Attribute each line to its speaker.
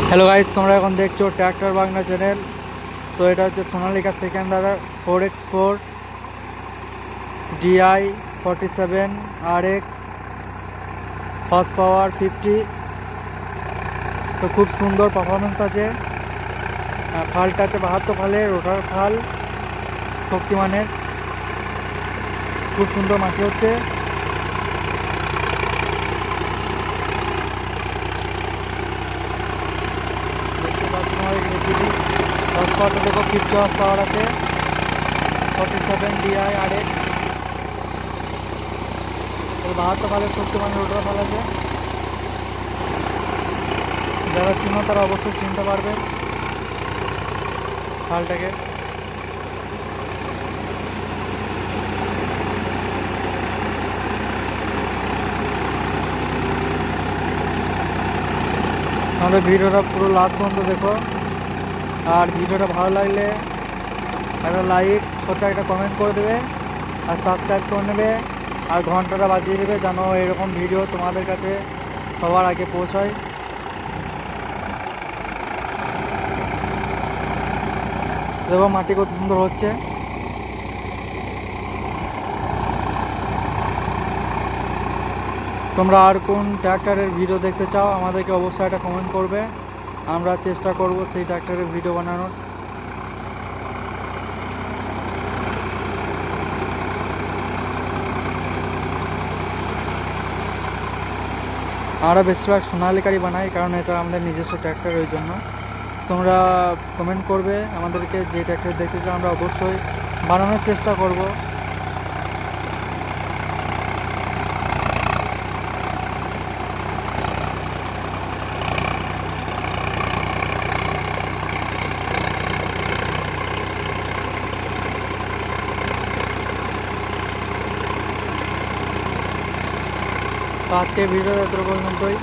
Speaker 1: Hello guys, তোমরা এখন দেখছো ট্র্যাক্টর বাংলা চ্যানেল। তো এটা হচ্ছে Sonalika সেকেন্ডার 4x4 DI 47 RX, horse power 50। তো খুব সুন্দর পারফরমেন্স আছে। ফালটা আছে 72 ফালের, রোটার ফাল শক্তিমানের। খুব সুন্দর মাটি হচ্ছে। দেখতে পাচ্ছি তোমাদের এসিডি হর্স পাওয়ারটা দেখো, 50 হর্স পাওয়ার আছে। 47 DI RX, 72 ফালের শক্তিমানের রোটার ফাল আছে। যারা চিনো তারা অবশ্যই চিনতে পারবে ফালটাকে। আমাদের ভিডিওটা পুরো লাস্ট পর্যন্ত দেখো। আর ভিডিওটা ভালো লাগলে একটা লাইক, ছোট্ট একটা কমেন্ট করে দেবে, আর সাবস্ক্রাইব করে নেবে, আর ঘন্টাটা বাজিয়ে দেবে যেন এরকম ভিডিও তোমাদের কাছে সবার আগে পৌঁছায়। দেখো মাটি কত সুন্দর হচ্ছে। তোমরা আর কোন ট্র্যাক্টরের ভিডিও দেখতে চাও আমাদেরকে অবশ্যই একটা কমেন্ট করবে, আমরা চেষ্টা করব সেই ট্র্যাক্টরের ভিডিও বানানোর। আমরা বেশিরভাগ সোনালিকারই বানাই, কারণ এটা আমাদের নিজস্ব ট্র্যাক্টর, ওই জন্য। তোমরা কমেন্ট করবে আমাদেরকে যে ট্র্যাক্টর দেখতে চাও, আমরা অবশ্যই বানানোর চেষ্টা করব। তো আজকে ভিডিওটা এত পর্যন্তই।